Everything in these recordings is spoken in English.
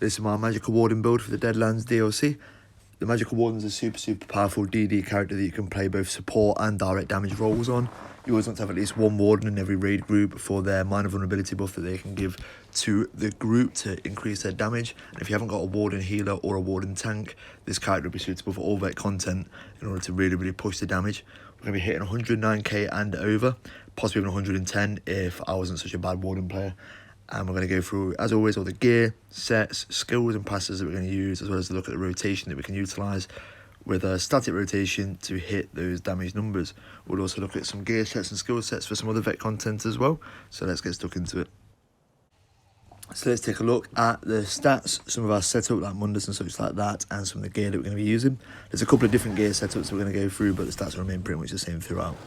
This is my Magicka Warden build for the Deadlands DLC. The Magicka Warden is a super powerful DD character that you can play both support and direct damage roles on. You always want to have at least one Warden in every raid group for their minor vulnerability buff that they can give to the group to increase their damage. And if you haven't got a Warden healer or a Warden tank, this character will be suitable for all vet content in order to really push the damage. We're going to be hitting 109k and over, possibly even 110 if I wasn't such a bad Warden player. And we're going to go through, as always, all the gear, sets, skills and passes that we're going to use, as well as look at the rotation that we can utilise with a static rotation to hit those damage numbers. We'll also look at some gear sets and skill sets for some other vet content as well. So let's get stuck into it. So let's take a look at the stats, some of our setup like Mundus and such like that, and some of the gear that we're going to be using. There's a couple of different gear setups that we're going to go through, but the stats remain pretty much the same throughout.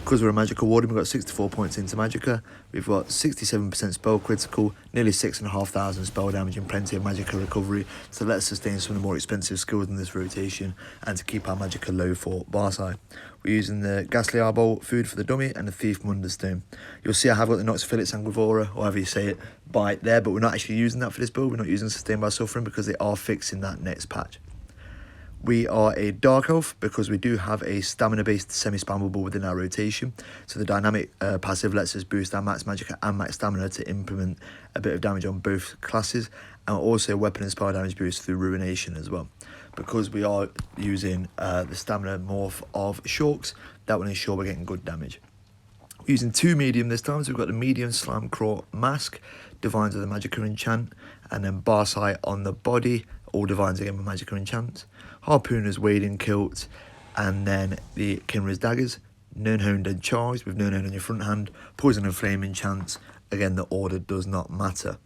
Because we're a Magicka Warden, we've got 64 points into Magicka, we've got 67% spell critical, nearly 6,500 spell damage and plenty of Magicka recovery to let us sustain some of the more expensive skills in this rotation and to keep our Magicka low for pBahsei. We're using the Ghastly Eyeball food for the dummy and the Thief Mundustone. You'll see I have got the Nox Fillets Sanguivora, or however you say it, bite there, but we're not actually using that for this build. We're not using Sustain by Suffering because they are fixing that next patch. We are a Dark Elf because we do have a stamina-based semi-spammable within our rotation. So the dynamic passive lets us boost our max Magicka and max stamina to implement a bit of damage on both classes, and also weapon and spell damage boost through ruination as well. Because we are using the stamina morph of Shorks, that will ensure we're getting good damage. We're using two medium this time, so we've got the medium Slimecraw mask, Divines of the Magicka enchant, and then pBahsei on the body, all Divines again with Magicka enchants. Harpooner's wading kilt, and then the Kinras daggers, known and charged with known on your front hand, poison and flame enchants. Again, the order does not matter.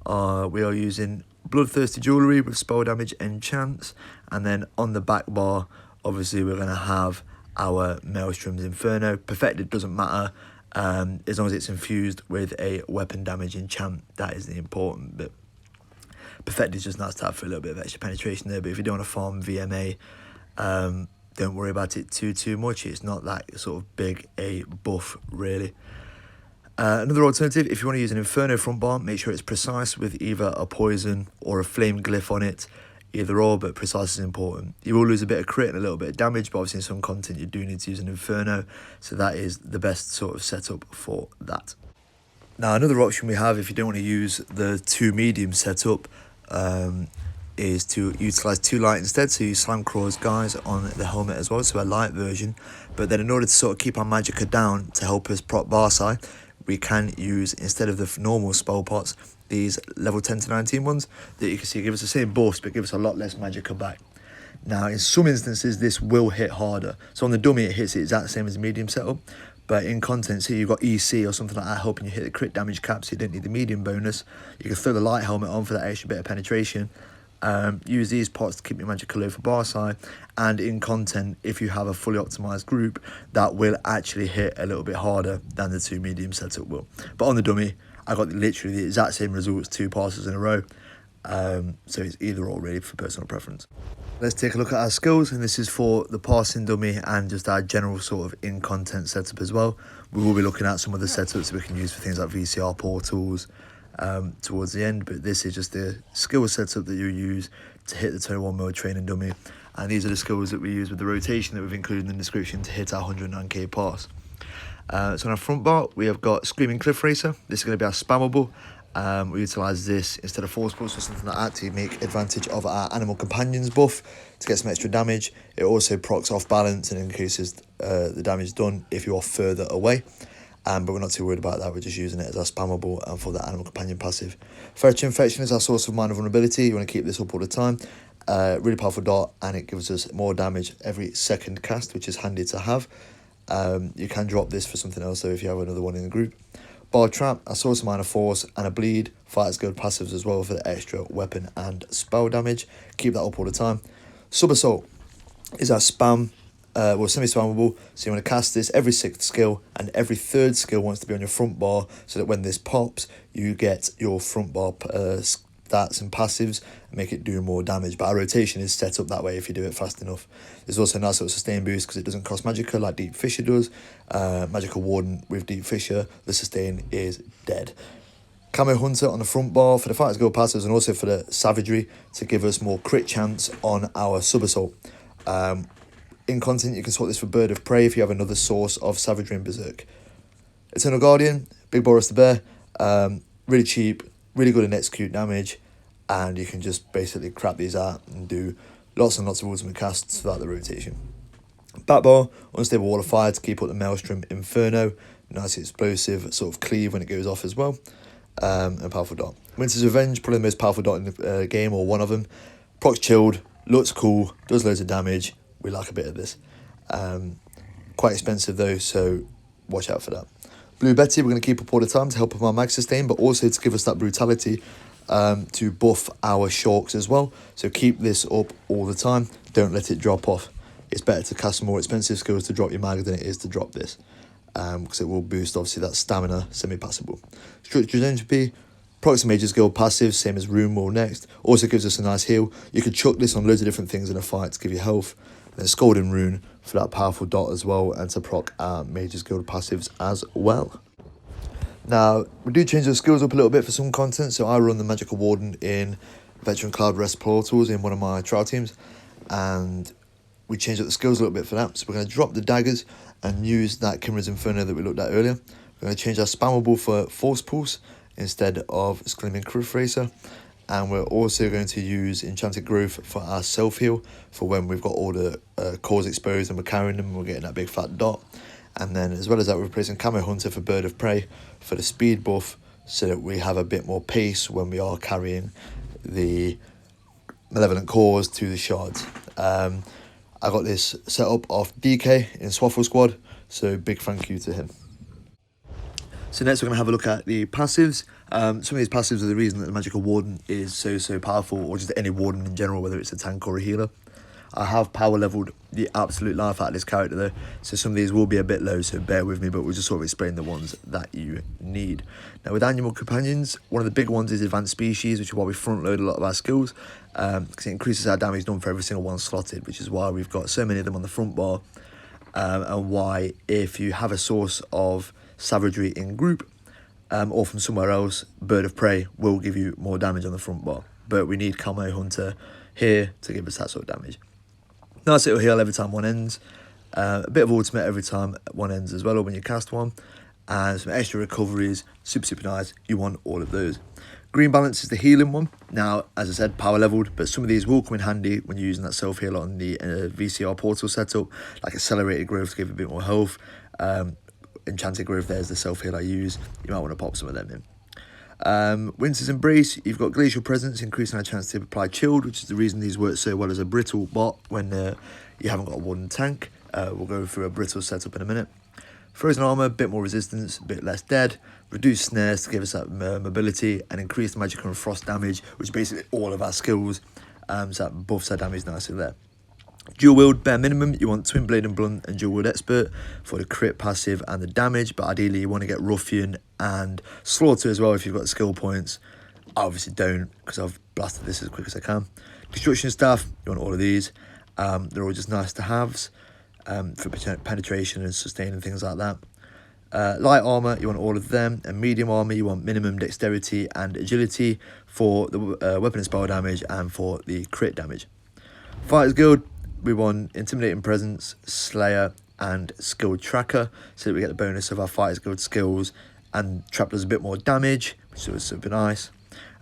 We are using bloodthirsty jewellery with spell damage enchants, and then on the back bar, obviously we're going to have our Maelstrom's Inferno. Perfected doesn't matter, as long as it's infused with a weapon damage enchant. That is the important bit. Perfect is just nice to have for a little bit of extra penetration there, but if you don't want to farm VMA, don't worry about it too much. It's not that sort of big a buff, really. Another alternative, if you want to use an Inferno front bar, make sure it's precise with either a poison or a flame glyph on it, either or, but precise is important. You will lose a bit of crit and a little bit of damage, but obviously in some content you do need to use an Inferno, so that is the best sort of setup for that. Now, another option we have, if you don't want to use the two medium setup, is to utilise two light instead. So use Slimecraw's guys on the helmet as well, so a light version. But then in order to sort of keep our Magicka down to help us prop pBahsei, we can use, instead of the normal spell pots, these level 10 to 19 ones that you can see give us the same buffs but give us a lot less Magicka back. Now, in some instances, this will hit harder. So on the dummy, it hits the exact same as the medium setup. But in content, so you've got EC or something like that helping you hit the crit damage cap, so you don't need the medium bonus. You can throw the light helmet on for that extra bit of penetration. Use these pots to keep your Magicka low for pBahsei. And in content, if you have a fully optimized group, that will actually hit a little bit harder than the two medium setup will. But on the dummy, I got literally the exact same results, two passes in a row. So it's either or really for personal preference. Let's take a look at our skills, and this is for the parsing dummy and just our general sort of in-content setup as well. We will be looking at some of the setups that we can use for things like VCR portals towards the end, but this is just the skill setup that you use to hit the 21 mil training dummy, and these are the skills that we use with the rotation that we've included in the description to hit our 109k Parse. So on our front bar, we have got Screaming Cliff Racer. This is going to be our spammable. We utilise this instead of force pulse or something like that to make advantage of our animal companions buff to get some extra damage. It also procs off balance and increases the damage done if you are further away. But we're not too worried about that. We're just using it as our spammable and for that animal companion passive. Ferret Infection is our source of minor vulnerability. You want to keep this up all the time. Really powerful dart, and it gives us more damage every second cast, which is handy to have. You can drop this for something else though if you have another one in the group. Bar Trap, a source of minor force, and a bleed. Fighter's Guild passives as well for the extra weapon and spell damage. Keep that up all the time. Sub Assault is our spam, semi-spammable. So you want to cast this every 6th skill, and every 3rd skill wants to be on your front bar, so that when this pops, you get your front bar stats and passives and make it do more damage. But our rotation is set up that way if you do it fast enough. There's also a nice little sustain boost because it doesn't cost Magicka like Deep Fissure does. Magicka Warden with Deep Fissure, the sustain is dead. Camo Hunter on the front bar for the Fighters Guild passives and also for the Savagery to give us more crit chance on our Sub Assault. In content, you can swap this for Bird of Prey if you have another source of Savagery and Berserk. Eternal Guardian, Big Boris the Bear, really cheap, really good in execute damage, and you can just basically crap these out and do lots and lots of ultimate casts throughout the rotation. Backbar, Unstable Wall of Fire to keep up the Maelstrom Inferno, nice explosive sort of cleave when it goes off as well, and Powerful Dot. Winter's Revenge, probably the most powerful dot in the game, or one of them. Procs chilled, looks cool, does loads of damage. We like a bit of this. Quite expensive though, so watch out for that. Blue Betty, we're going to keep up all the time to help with our mag sustain, but also to give us that brutality to buff our Shorks as well. So keep this up all the time. Don't let it drop off. It's better to cast more expensive skills to drop your mag than it is to drop this. Because it will boost, obviously, that stamina semi-passable. Structured Entropy, Procs and Mages Guild passive, same as Rune will next. Also gives us a nice heal. You can chuck this on loads of different things in a fight to give you health. And then Scalding Rune for that powerful dot as well, and to proc our Mages Guild passives as well. Now, we do change the skills up a little bit for some content. So I run the Magicka Warden in Veteran Cloud Rest Portals in one of my trial teams. And we changed up the skills a little bit for that. So we're going to drop the daggers and use that Kinras Inferno that we looked at earlier. We're going to change our spammable for Force Pulse instead of Screaming Cliff Racer. And we're also going to use Enchanted Growth for our self-heal for when we've got all the cores exposed and we're carrying them and we're getting that big fat dot. And then as well as that, we're replacing Camo Hunter for Bird of Prey for the speed buff so that we have a bit more pace when we are carrying the Malevolent Cores to the shards. I got this set up off DK in Swaffle Squad, so big thank you to him. So next we're going to have a look at the passives. Some of these passives are the reason that the Magicka Warden is so powerful, or just any Warden in general, whether it's a tank or a healer. I have power leveled the absolute life out of this character though, so some of these will be a bit low, so bear with me, but we'll just sort of explain the ones that you need. Now with Animal Companions, one of the big ones is Advanced Species, which is why we front load a lot of our skills, because it increases our damage done for every single one slotted, which is why we've got so many of them on the front bar, and why if you have a source of Savagery in group, or from somewhere else, Bird of Prey will give you more damage on the front bar, but we need Camo Hunter here to give us that sort of damage. Nice little heal every time one ends, a bit of ultimate every time one ends as well, or when you cast one, and some extra recoveries, super nice. You want all of those. Green Balance is the healing one. Now, as I said, power leveled, but some of these will come in handy when you're using that self-heal on the VCR portal setup, like Accelerated Growth to give a bit more health. Enchanted Growth, there's the self-heal I use. You might want to pop some of them in. Winter's Embrace, you've got Glacial Presence, increasing our chance to apply Chilled, which is the reason these work so well as a brittle bot when you haven't got a wooden tank. We'll go through a brittle setup in a minute. Frozen Armor, a bit more resistance, a bit less dead. Reduced snares to give us that mobility, and increased magic and frost damage, which is basically all of our skills. So that buffs our damage nicely there. Dual Wield, bare minimum, you want Twin Blade and Blunt and Dual Wield Expert for the crit passive and the damage, but ideally you want to get Ruffian and Slaughter as well if you've got the skill points. I obviously don't, because I've blasted this as quick as I can. Destruction Staff, you want all of these. They're all just nice to haves for penetration and sustain and things like that. Light Armor, you want all of them, and Medium Armor, you want minimum Dexterity and Agility for the weapon and spell damage and for the crit damage. Fighters Guild, we want Intimidating Presence, Slayer, and Skill Tracker, so that we get the bonus of our Fighters Guild skills, and Trap does a bit more damage, which is super nice.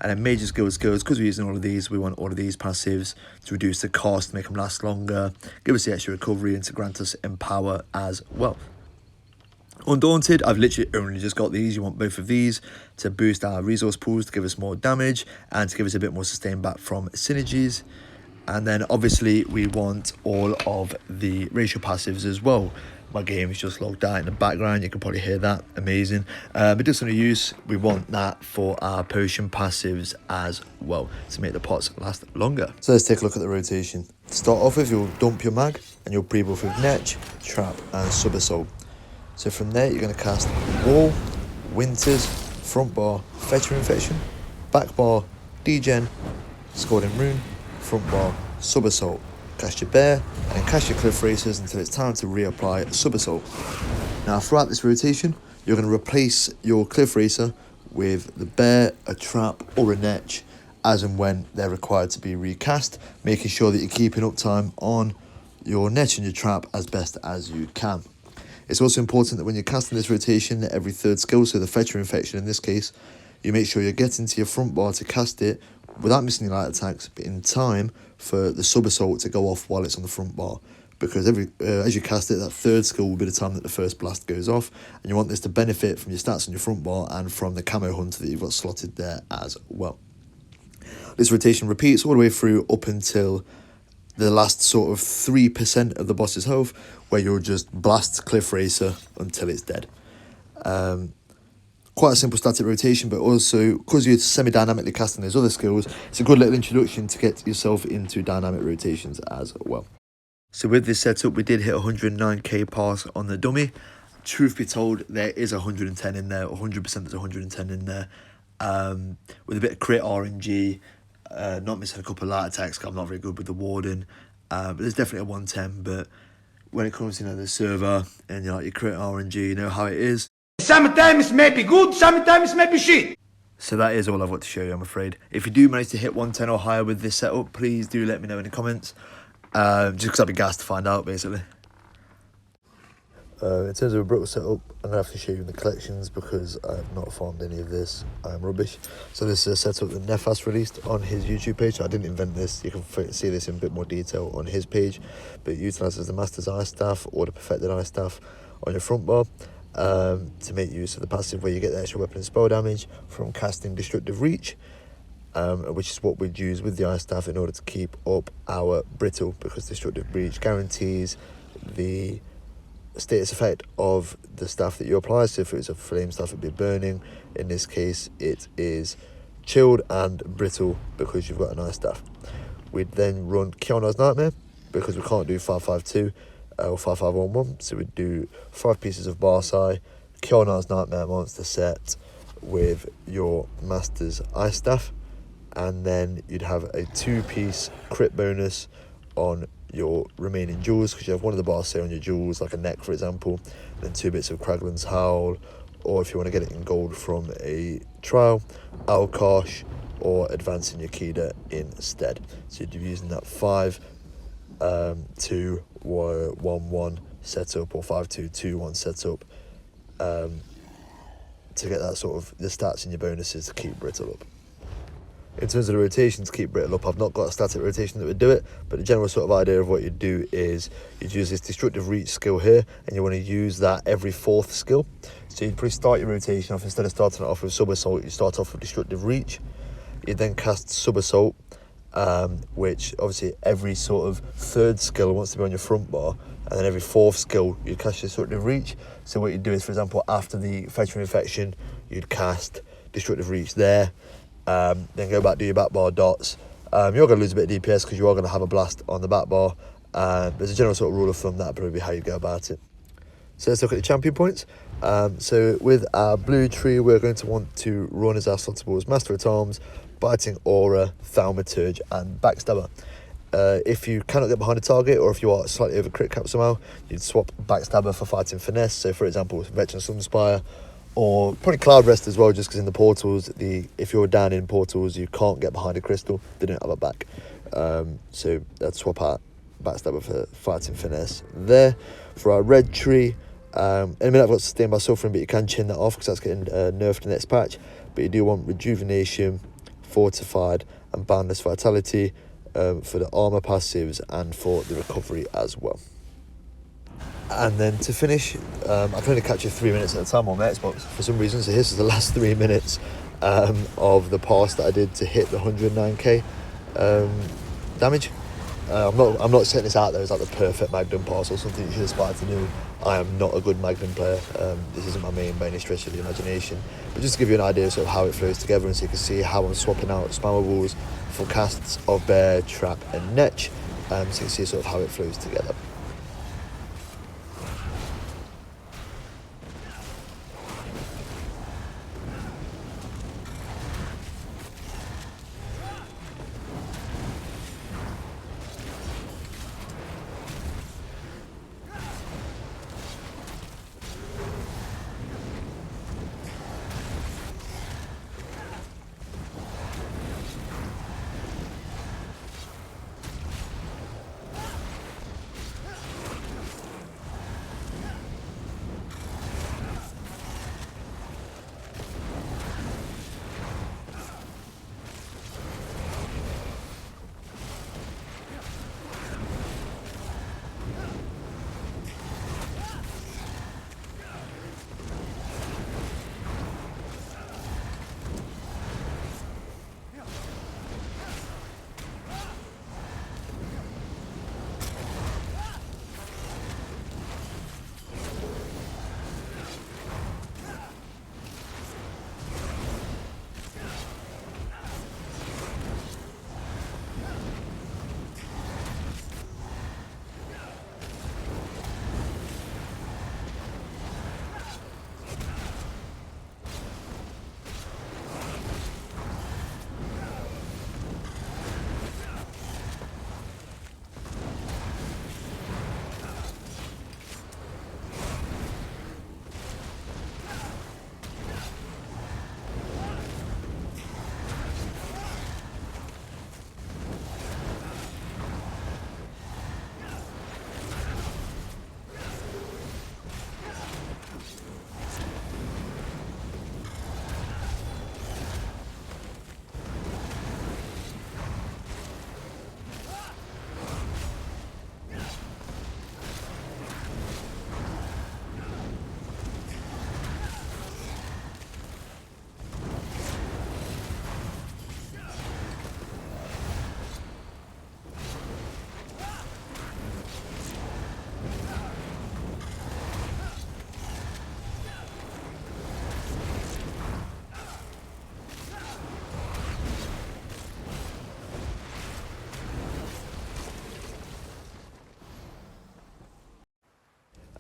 And then Mages Guild skills, because we're using all of these, we want all of these passives to reduce the cost, make them last longer, give us the extra recovery, and to grant us Empower as well. Undaunted, I've literally only just got these. You want both of these to boost our resource pools, to give us more damage, and to give us a bit more sustain back from synergies. And then obviously we want all of the racial passives as well. My game is just logged out in the background, you can probably hear that, amazing. Medicinal use, we want that for our potion passives as well, to make the pots last longer. So let's take a look at the rotation. To start off with, you'll dump your mag, and you'll pre-buff with Netch, Trap, and Sub Assault. So from there, you're going to cast Wall, Winters, Front Bar, Fetcher Infection, Back Bar, Degen, Scalding Rune, Front Bar, Sub Assault. Cast your Bear, and then cast your Cliff Racers until it's time to reapply Sub Assault. Now throughout this rotation, you're going to replace your Cliff Racer with the bear, a trap or a netch as and when they're required to be recast, making sure that you're keeping uptime on your netch and your trap as best as you can. It's also important that when you're casting this rotation, every third skill, so the fetcher infection in this case, you make sure you're getting to your front bar to cast it without missing your light attacks, but in time for the sub assault to go off while it's on the front bar. Because as you cast it, that third skill will be the time that the first blast goes off, and you want this to benefit from your stats on your front bar and from the camo hunter that you've got slotted there as well. This rotation repeats all the way through up until the last sort of 3% of the boss's health, where you'll just blast Cliff Racer until it's dead. Quite a simple static rotation, but also, because you're semi-dynamically casting those other skills, it's a good little introduction to get yourself into dynamic rotations as well. So with this setup, we did hit 109k Parse on the dummy. Truth be told, there is 110 in there, 100% there's 110 in there. With a bit of crit RNG, not missing a couple of light attacks, because I'm not very good with the Warden. But there's definitely a 110, but when it comes to the server and your crit RNG, you know how it is. Sometimes may be good, sometimes may be shit. So that is all I've got to show you, I'm afraid. If you do manage to hit 110 or higher with this setup, please do let me know in the comments. Just because I'd be gassed to find out, basically. In terms of a brittle setup, I'm going to have to show you in the collections because I have not farmed any of this. I'm rubbish. So this is a setup that Netch has released on his YouTube page. I didn't invent this. You can see this in a bit more detail on his page. But it utilises the Master's Ice Staff or the Perfected Ice Staff on your front bar to make use of the passive where you get the extra weapon and spell damage from casting Destructive Reach. Which is what we'd use with the Ice Staff in order to keep up our brittle, because Destructive Breach guarantees the status effect of the staff that you apply. So if it was a flame staff, it'd be burning. In this case, it is chilled and brittle because you've got an Ice Staff. We'd then run Kinras Nightmare because we can't do 552 or 5511, so we'd do 5 pieces of pBahsei, Kinras Nightmare monster set with your Master's Ice Staff, and then you'd have a 2-piece crit bonus on your remaining jewels, because you have one of the pBahsei on your jewels, like a neck for example, and then 2 bits of Kraglin's Howl, or if you want to get it in gold from a trial, Alkosh, or advancing your Kida instead. So you'd be using that 5-2-1-1 setup or 5-2-2-1 setup to get that sort of the stats and your bonuses to keep brittle up. In terms of the rotation to keep brittle up, I've not got a static rotation that would do it, but the general sort of idea of what you'd do is you'd use this Destructive Reach skill here, and you want to use that every 4th skill. So you'd probably start your rotation off, instead of starting it off with Sub Assault, you start off with Destructive Reach. You'd then cast Sub Assault, which obviously every sort of 3rd skill wants to be on your front bar, and then every 4th skill you'd cast your Destructive Reach. So what you'd do is, for example, after the Fetcher Infection, you'd cast Destructive Reach there. Then go back, do your back bar dots. You're going to lose a bit of DPS because you are going to have a blast on the back bar. There's a general sort of rule of thumb, that'd probably be how you go about it. So let's look at the champion points. So with our blue tree, we're going to want to run as our slottables Master at Arms, Biting Aura, Thaumaturge and Backstabber. If you cannot get behind a target, or if you are slightly over crit cap somehow, you'd swap Backstabber for Fighting Finesse. So for example, Veteran Sunspire, or probably Cloud Rest as well, just because in the portals, if you're down in portals, you can't get behind a crystal, they don't have a back. So I'd swap out Backstabber for Fighting Finesse there. For our red tree, in a minute I've got Sustained by Suffering, but you can chin that off because that's getting nerfed in the next patch. But you do want Rejuvenation, Fortified and Boundless Vitality for the armor passives and for the recovery as well. And then to finish, I can only catch you 3 minutes at a time on my Xbox for some reason, so here's the last 3 minutes of the pass that I did to hit the 109k damage. I'm not setting this out there as like the perfect Magnum pass or something you should aspire to do. I am not a good Magnum player. This isn't my main by any stretch of the imagination, but just to give you an idea of sort of how it flows together, and so you can see how I'm swapping out spammables for casts of Bear, Trap and Netch, so you can see sort of how it flows together.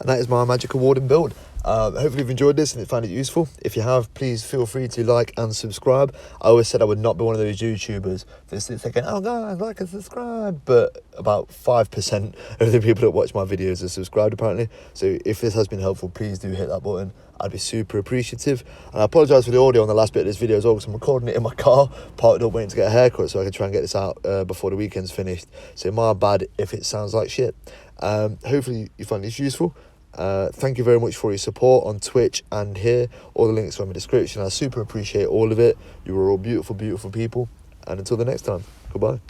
and that is my Magicka Warden build. Hopefully you've enjoyed this and you found it useful. If you have, please feel free to like and subscribe. I always said I would not be one of those YouTubers that sit thinking, oh guys, like and subscribe, but about 5% of the people that watch my videos are subscribed apparently. So if this has been helpful, please do hit that button. I'd be super appreciative. And I apologise for the audio on the last bit of this video as well, because I'm recording it in my car, parked up waiting to get a haircut so I can try and get this out before the weekend's finished. So my bad if it sounds like shit. Hopefully you find this useful. Thank you very much for your support on Twitch and here. All the links are in the description. I super appreciate all of it. You are all beautiful, beautiful people. And until the next time, goodbye.